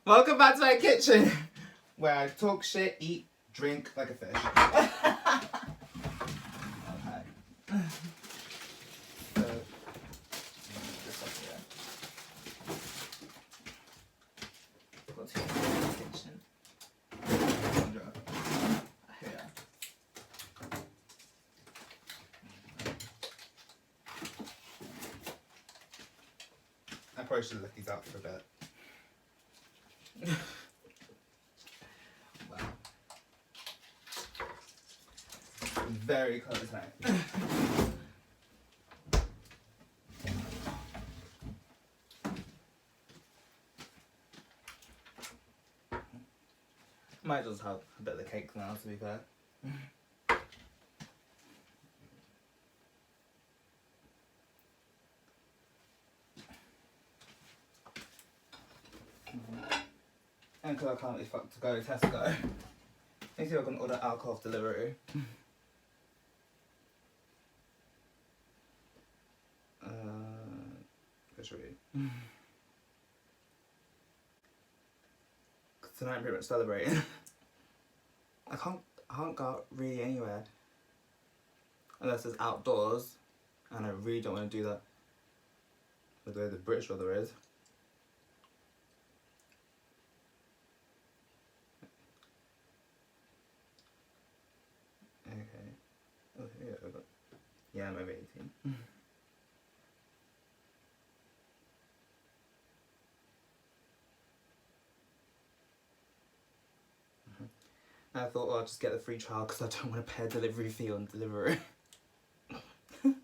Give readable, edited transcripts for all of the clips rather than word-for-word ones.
Welcome back to my kitchen, where I talk shit, eat, drink like a fish. Okay. So, this up here. What's here in the kitchen? Here. I probably should have left these out for a bit. Wow. Very close, mate. Might just have a bit of the cake now, to be fair. And because I can't be fucked to go to Tesco, maybe I'm gonna order alcohol off delivery. Let's read. Tonight I'm pretty much celebrating. I can't go out really anywhere unless it's outdoors, and I really don't want to do that with the way the British weather is. Okay. Oh, yeah, I'm over 18. I thought, oh, I'll just get the free trial because I don't want to pay a delivery fee on delivery. I'm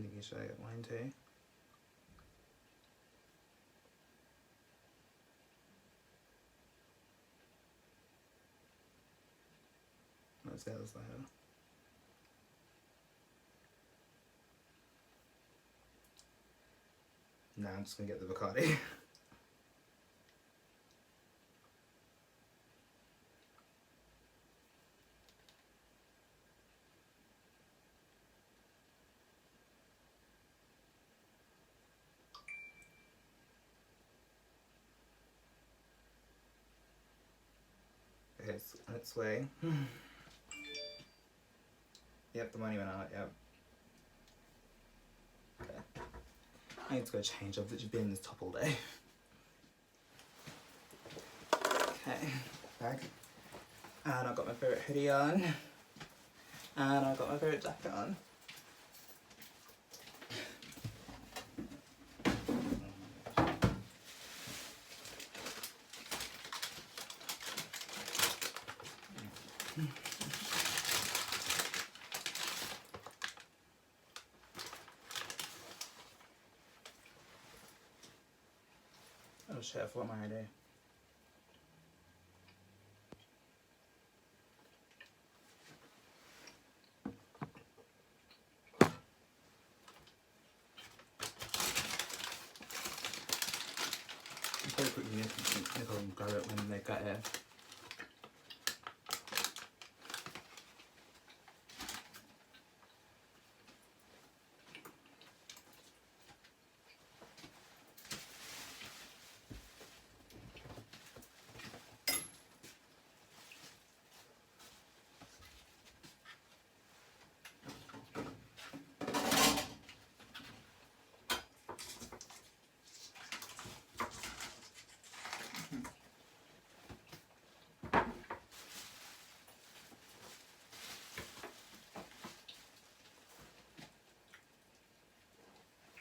thinking, should I get wine too? Let's get this later. Nah, I'm just gonna get the Bacardi. Okay, let's weigh. Yep, the money went out, yep. Okay. I need to go change. I've literally been in this top all day. Okay, bag. And I've got my favourite hoodie on. And I've got my favourite jacket on. Oh shit, I forgot my ID. Very quickly, Nicole can grab it when they get here.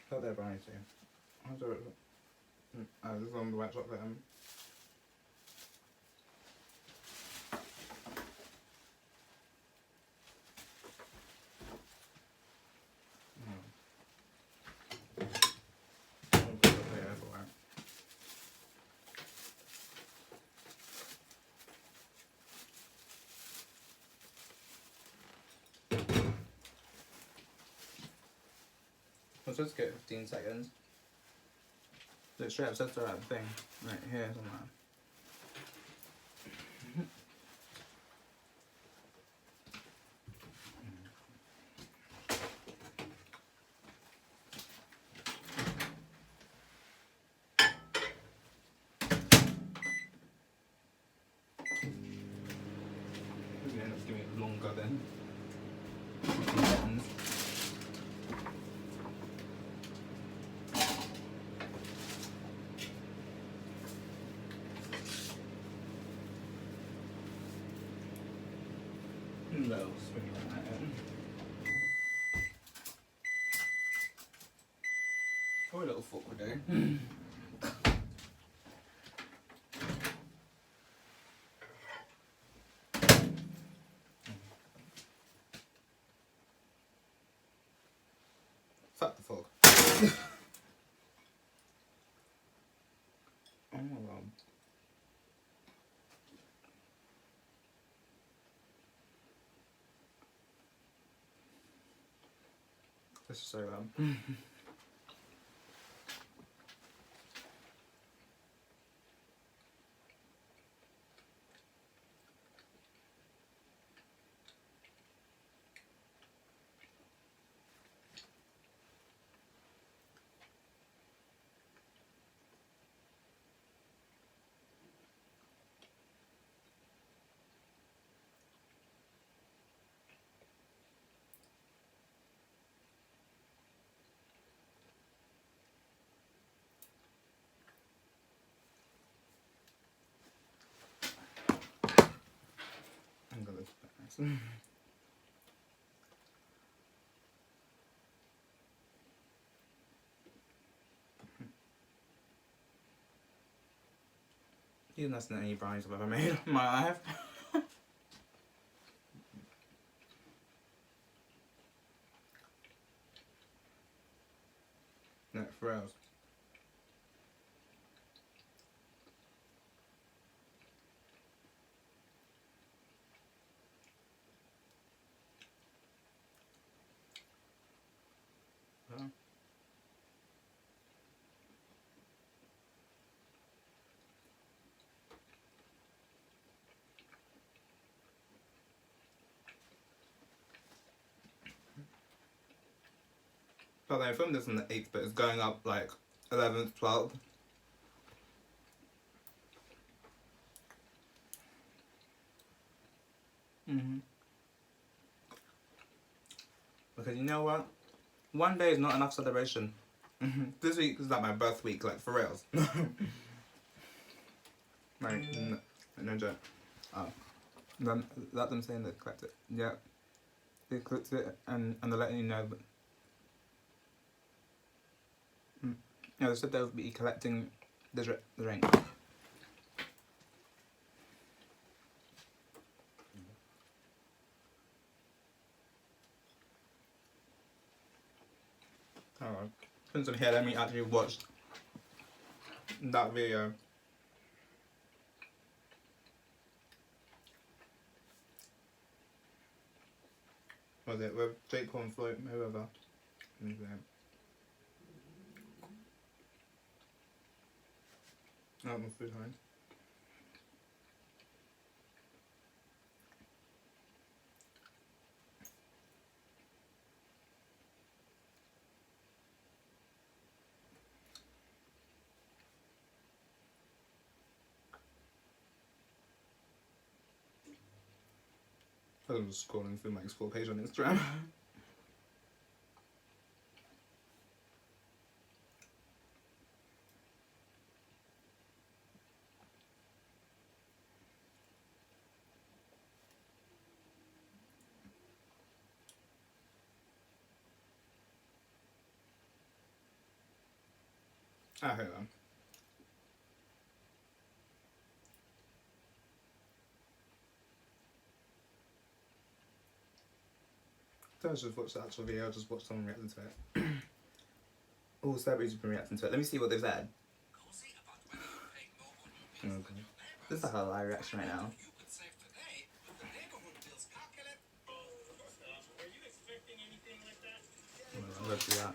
Got their brownie too. How's it? Oh, this is on the white chocolate. Let's just get 15 seconds. Look straight up, that's the right thing. Right here somewhere. longer than 15 seconds. No, spring that in. Poor little foot would do. Fuck the fog. Oh my god. This is so bad. I'm gonna look at nice. Even that's not any brownies I've ever made in my life. No, for reals. Oh. But I filmed this on the 8th, but it's going up like 11th, 12th. Because you know what? One day is not enough celebration. This week is like my birth week, like for reals. Like, no joke. Oh. Then let them say they collect it. Yeah. They collect it and they're letting you know. But, yeah, they said they'll be collecting the drink. Alright. Since I'm here, let me actually watch that video. Was it with Jake Paul and Floyd, whoever? That was food high. I was just scrolling through my explore page on Instagram. I heard them. I just watched the actual video, I just watched someone reacting to it. All celebrities have been reacting to it. Let me see what they've said. Okay. This is like a live reaction right now. I'm gonna do that.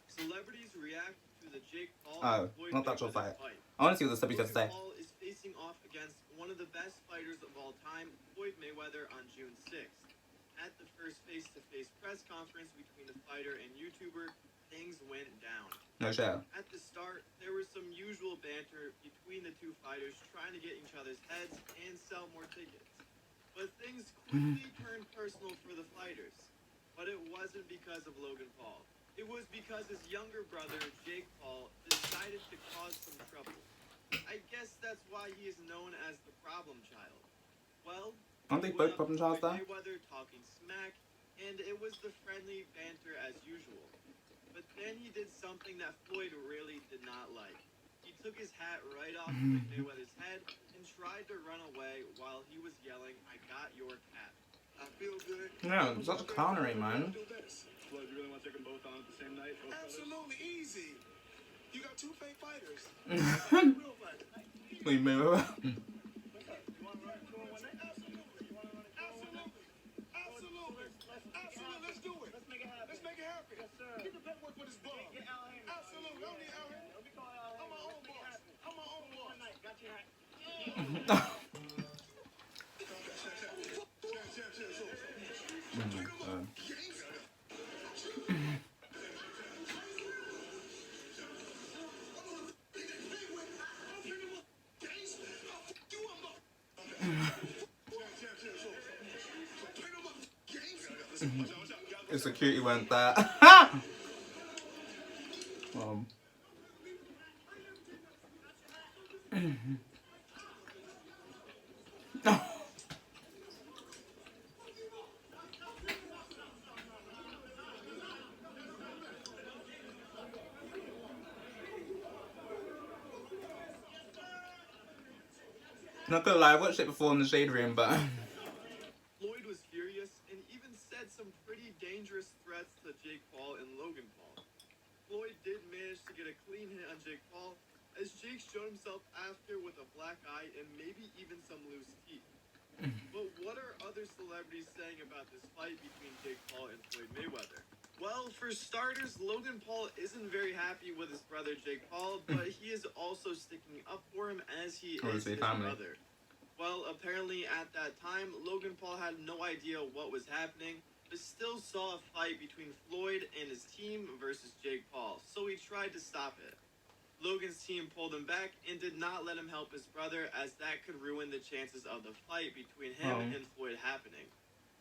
Celebrities react to the Jake Paul not the actual fight. I want to see what the celebrities have to say. Paul is facing off against one of the best fighters of all time, Floyd Mayweather, on June 6th. At the first face-to-face press conference between the fighter and YouTuber, things went down. No shit. At the start, there was some usual banter between the two fighters trying to get each other's heads and sell more tickets. But things quickly turned personal for the fighters. But it wasn't because of Logan Paul. It was because his younger brother, Jake Paul, decided to cause some trouble. I guess that's why he is known as the problem child. Well, Aren't they went both up problem to childs Floyd there? Mayweather talking smack, and it was the friendly banter as usual. But then he did something that Floyd really did not like. He took his hat right off Floyd Mayweather's head and tried to run away while he was yelling, "I got your cat." I feel good. Yeah, such a clownery, man. Floyd, you really want to take them both on at the same night? Absolutely easy. You got two fake fighters. Real fight. We move. Absolutely. Let's do it. Let's make it happen. Let's make it happen. Yes, sir. Keep the paperwork with his bum. Get Al Haymon. Absolutely. I don't need Al Haymon. Let me call Al I'm my Haymon. own boss. I'm my own boss. Tonight. Got your hat. The security went there. Not gonna lie, I watched it before in the shade room, but Floyd was furious and even said some pretty dangerous threats to Jake Paul and Logan Paul. Floyd did manage to get a clean hit on Jake Paul, as Jake showed himself after with a black eye and maybe even some loose teeth. But what are other celebrities saying about this fight between Jake Paul and Floyd Mayweather? Well, for starters, Logan Paul isn't very happy with his brother Jake Paul, but he is also sticking up for him as he is Obviously, his family. brother. Well, apparently at that time, Logan Paul had no idea what was happening, but still saw a fight between Floyd and his team versus Jake Paul, so he tried to stop it. Logan's team pulled him back and did not let him help his brother, as that could ruin the chances of the fight between him and Floyd happening.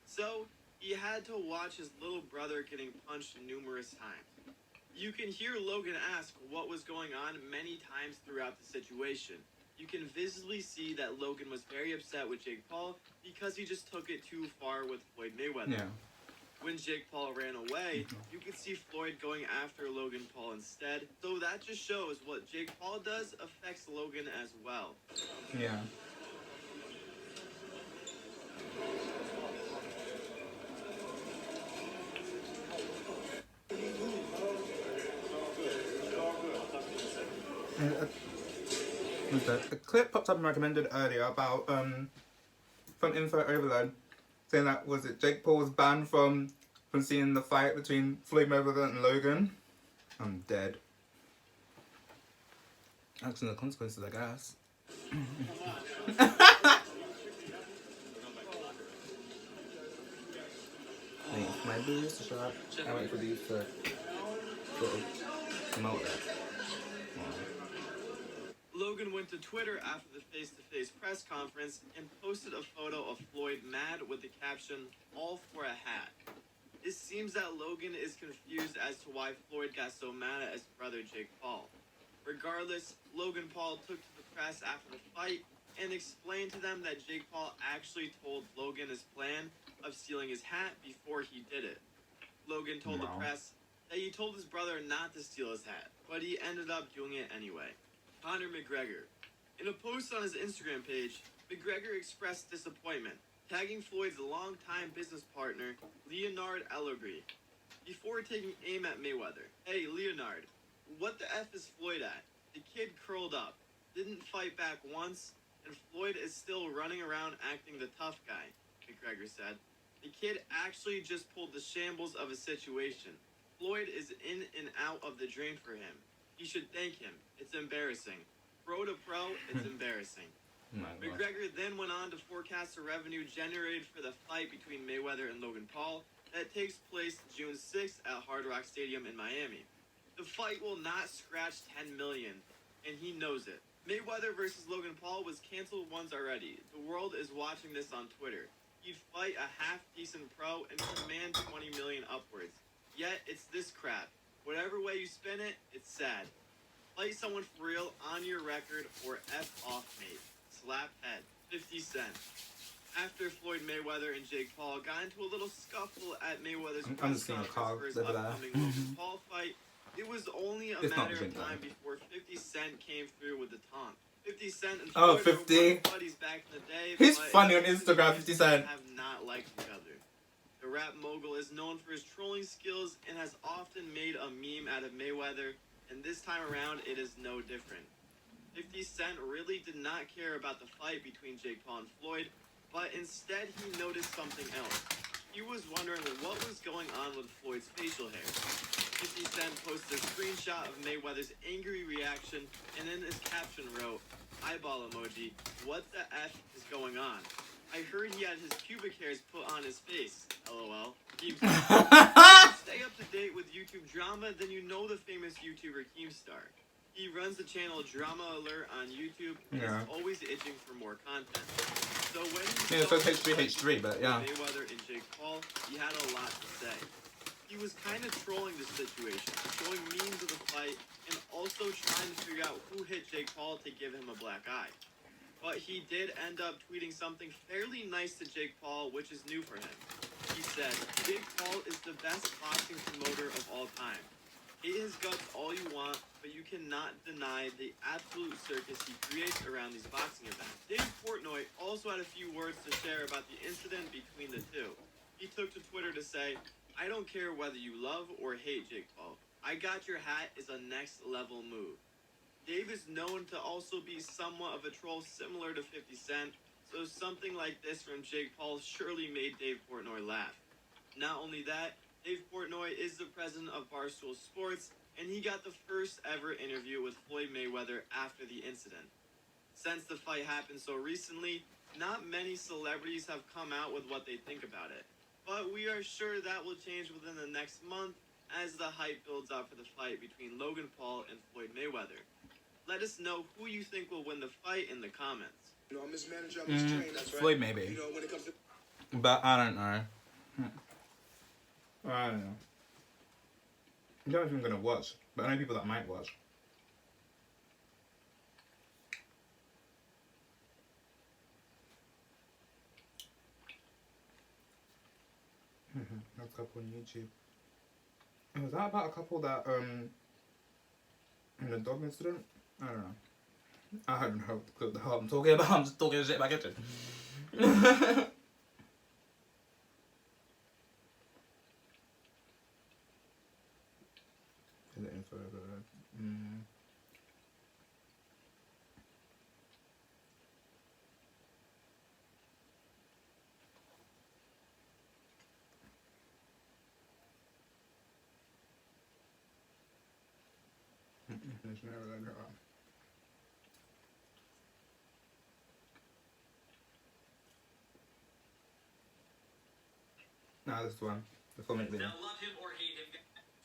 So, he had to watch his little brother getting punched numerous times. You can hear Logan ask what was going on many times throughout the situation. You can visibly see that Logan was very upset with Jake Paul because he just took it too far with Floyd Mayweather. yeah. When Jake Paul ran away, you could see Floyd going after Logan Paul instead. So that just shows what Jake Paul does affects Logan as well. Yeah. A clip popped up and recommended earlier about from Info Overload saying that was it Jake Paul was banned from seeing the fight between Floyd Mayweather and Logan. I'm dead. Acting the consequences, I guess. Wait for my booze to show up. I wait for these to sort of promote it. Logan went to Twitter after the face-to-face press conference and posted a photo of Floyd mad with the caption, "All for a hat." It seems that Logan is confused as to why Floyd got so mad at his brother Jake Paul. Regardless, Logan Paul took to the press after the fight and explained to them that Jake Paul actually told Logan his plan of stealing his hat before he did it. Logan told the Wow. press that he told his brother not to steal his hat, but he ended up doing it anyway. Conor McGregor. In a post on his Instagram page, McGregor expressed disappointment, tagging Floyd's longtime business partner, Leonard Ellerby, before taking aim at Mayweather. "Hey, Leonard, what the F is Floyd at? The kid curled up, didn't fight back once, and Floyd is still running around acting the tough guy," McGregor said. "The kid actually just pulled the shambles of a situation. Floyd is in and out of the drain for him. He should thank him. It's embarrassing. Pro to pro, it's embarrassing." Oh my God. McGregor then went on to forecast the revenue generated for the fight between Mayweather and Logan Paul that takes place June 6th at Hard Rock Stadium in Miami. The fight will not scratch 10 million, and he knows it. Mayweather versus Logan Paul was canceled once already. The world is watching this on Twitter. He'd fight a half-decent pro and command 20 million upwards. Yet, it's this crap. Whatever way you spin it, it's sad. Fight someone for real on your record or F off, mate. Slap head. 50 Cent. After Floyd Mayweather and Jake Paul got into a little scuffle at Mayweather's I'm press just seeing a conference cog for his over there. upcoming Logan Paul fight, it was only a It's not matter of drink, time though. before 50 Cent came through with the taunt. 50 Cent and Oh, Floyd 50. were buddies back in the day. He's but funny on in recent Instagram, years, 50 Cent. they have not liked each other. The rap mogul is known for his trolling skills and has often made a meme out of Mayweather, and this time around it is no different. 50 Cent really did not care about the fight between Jake Paul and Floyd, but instead he noticed something else. He was wondering what was going on with Floyd's facial hair. 50 Cent posted a screenshot of Mayweather's angry reaction and in his caption wrote, eyeball emoji, what the F is going on? I heard he had his pubic hairs put on his face. LOL. Stay up to date with YouTube drama, then you know the famous YouTuber Keemstar. He runs the channel Drama Alert on YouTube and Yeah. is always itching for more content. So when Yeah, so it's H3, but yeah. Mayweather and Jake Paul, he had a lot to say. He was kind of trolling the situation, showing memes of the fight, and also trying to figure out who hit Jake Paul to give him a black eye. But he did end up tweeting something fairly nice to Jake Paul, which is new for him. He said, Jake Paul is the best boxing promoter of all time. Hate his guts all you want, but you cannot deny the absolute circus he creates around these boxing events. Dave Portnoy also had a few words to share about the incident between the two. He took to Twitter to say, I don't care whether you love or hate Jake Paul. I got your hat is a next level move. Dave is known to also be somewhat of a troll similar to 50 Cent, so something like this from Jake Paul surely made Dave Portnoy laugh. Not only that, Dave Portnoy is the president of Barstool Sports, and he got the first ever interview with Floyd Mayweather after the incident. Since the fight happened so recently, not many celebrities have come out with what they think about it. But we are sure that will change within the next month as the hype builds up for the fight between Logan Paul and Floyd Mayweather. Let us know who you think will win the fight in the comments. You know, I'm his manager, I'm his trainer, that's right. Floyd maybe. You know, when it comes to But I don't know. I don't know. I don't know if I'm gonna watch, but I know people that might watch. A couple on YouTube. Was that about a couple that in the dog incident? I don't know. I don't know what the hell I'm talking about. I'm just talking shit back at you. Is it info? No, this one. The comment video. Now, love him or hate him.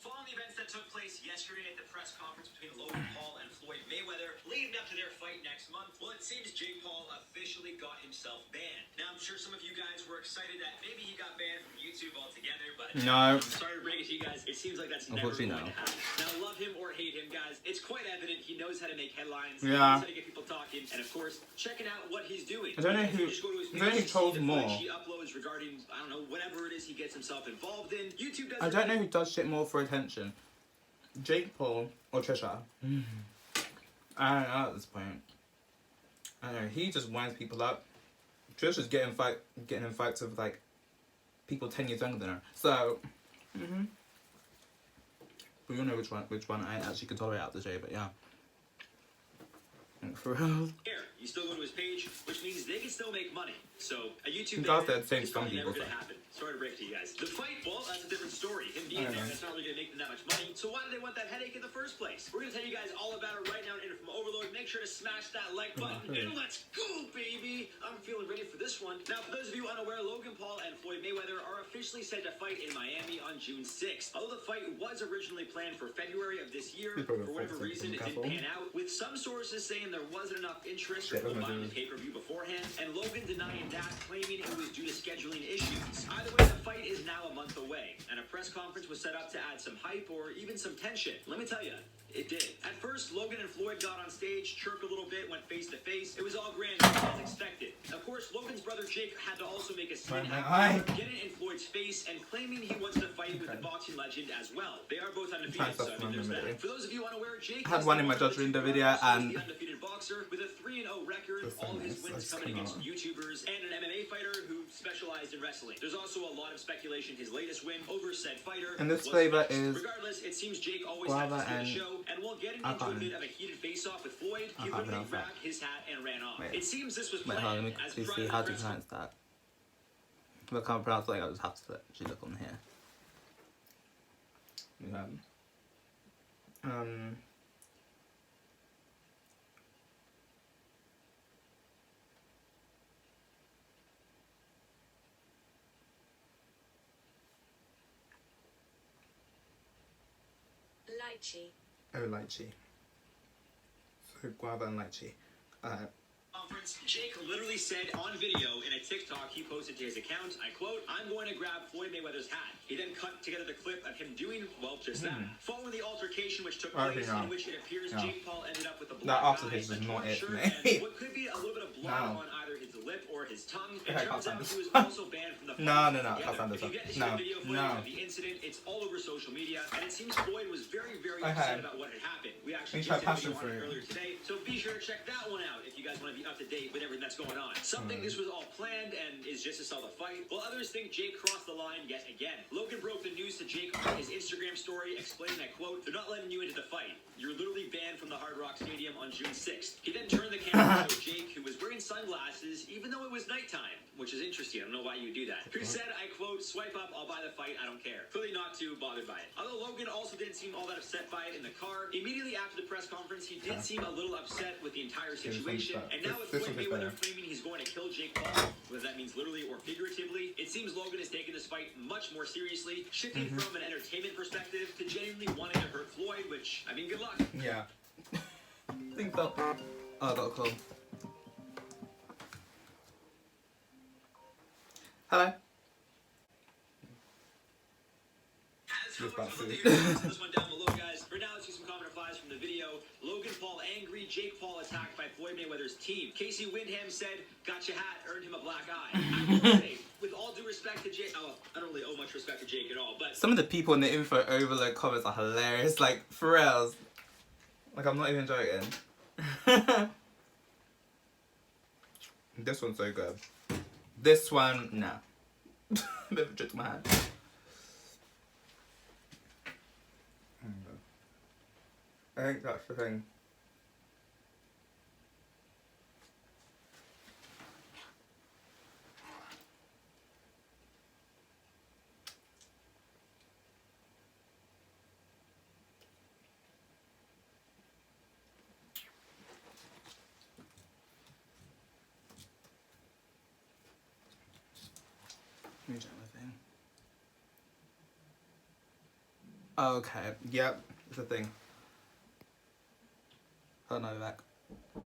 Following the events that took place yesterday at the press conference between Logan Paul and Floyd Mayweather, leading up to their fight next month, well, it seems Jake Paul officially got himself banned. Now, I'm sure some of you guys were excited that maybe he got banned from YouTube altogether, but No. I'm sorry to break it to you guys. It seems like that's never Unfortunately, going no. to happen. Now, love him or hate him, guys, it's quite evident he knows how to make headlines. Yeah. He knows how to get people talking, and of course, checking out what he's doing. I don't know If who- you just go to his I don't know who page, trolls see the more. footage he uploads regarding, I don't know, whatever it is he gets himself involved in. YouTube does I don't know who does shit more for attention. Jake Paul or Trisha. I don't know at this point. I don't know. He just winds people up. Trisha's getting in fights with like people 10 years younger than her. So, we all know which one I actually can tolerate out the J. But yeah, for real. Here, You still go to his page, which means they can still make money. So a YouTube He does ban that same is probably some never people going to say. happen. Sorry to break to you guys. The fight, well, that's a different story. Him being I there, know. that's not really going to make them that much money. So why do they want that headache in the first place? We're going to tell you guys all about it right now. And from Overload, make sure to smash that like button. And let's go, baby! I'm feeling ready for this one. Now, for those of you unaware, Logan Paul and Floyd Mayweather are officially set to fight in Miami on June 6th. Although the fight was originally planned for February of this year, People are for whatever fucking reason, it didn't careful. pan out. With some sources saying there wasn't enough interest Shit, or what am I buying the doing? pay-per-view beforehand, and Logan denying that, claiming it was due to scheduling issues. Either way, the fight is now a month away, and a press conference was set up to add some hype or even some tension. Let me tell you, it did. At first, Logan and Floyd got on stage, chirped a little bit, went face to face. It was all grand as expected. Of course, Logan's brother Jake had to also make a scene after, getting in Floyd's face and claiming he wants to fight with the boxing legend as well. They are both undefeated, so I mean, there's that. For those of you unaware, Jake I had one in my judgment video and the undefeated boxer with a 3-0 record. That's All so his nice. wins That's coming against kinda- YouTubers and an MMA fighter who specialized in wrestling. There's also a lot of speculation his latest win over said fighter. And this was flavor fixed. is Regardless, it seems Jake always had guava to steal the and show, and while getting I into a can't- bit of a heated face-off with Floyd, I he can't literally pronounce that. grabbed his hat and ran off. Wait. It seems this was Wait, hold on, let planned me as quickly prior see to how the to press pronounce that. If I can't pronounce it, I'll just have to actually look on here. Lychee. Oh, lychee. So guava and lychee. conference, Jake literally said on video in a TikTok he posted to his account, I quote, "I'm going to grab Floyd Mayweather's hat." He then cut together the clip of him doing, well, just that. Following the altercation which took Okay, place, no. in which it appears No. Jake Paul ended up with a That black after eye, this a is not torn it, shirt, mate. and what could be a little bit of blood No. on either his lip or his tongue. It Okay, I turns can't out stand he was this. also banned from the fight. No, no, no, I altogether. can't stand this If you one. get to see No, the video footage no. of the incident, it's all over social media, and it seems Floyd was very, very Okay. upset about what had happened. We actually He tried just did a passion video on it fruit. earlier today, so be sure to check that one out if you guys want to be up to date with everything that's going on. Something this was all planned and is just to sell the fight, while others think Jake crossed the line yet again. Logan broke the news to Jake on his Instagram story, explaining that, quote, "They're not letting you into the fight. You're literally banned from the Hard Rock Stadium on June 6th. He then turned the camera to Jake, who was wearing sunglasses, even though it was nighttime, which is interesting. I don't know why you would do that. Who said, I quote, "Swipe up, I'll buy the fight, I don't care." Clearly not too bothered by it. Although Logan also didn't seem all that upset by it in the car. Immediately after the press conference, he did seem a little upset with the entire this one's situation. better. And now with This Floyd one is Mayweather better. claiming he's going to kill Jake Paul, whether that means literally or figuratively, it seems Logan is taking this fight much more seriously, shifting from an entertainment perspective to genuinely wanting to hurt Floyd, which, I mean, good luck. Yeah. I think so. Oh, I got a call. Hello. As Just for about the food. comments, this one down below, guys. For now, let's see some comment replies from the video. Logan Paul angry, Jake Paul attacked by Floyd Mayweather's team. Casey Windham said, "Got your hat, earned him a black eye." I will say, with all due respect to Jake, oh, I don't really owe much respect to Jake at all, but Some of the people in the info overload comments are hilarious. Like, for reals. Like, I'm not even joking. This one's so good. This one, nah. Bit of a trick to my hand. I think that's the thing. Let me check my thing. Okay, yep, it's a thing. Oh no, back.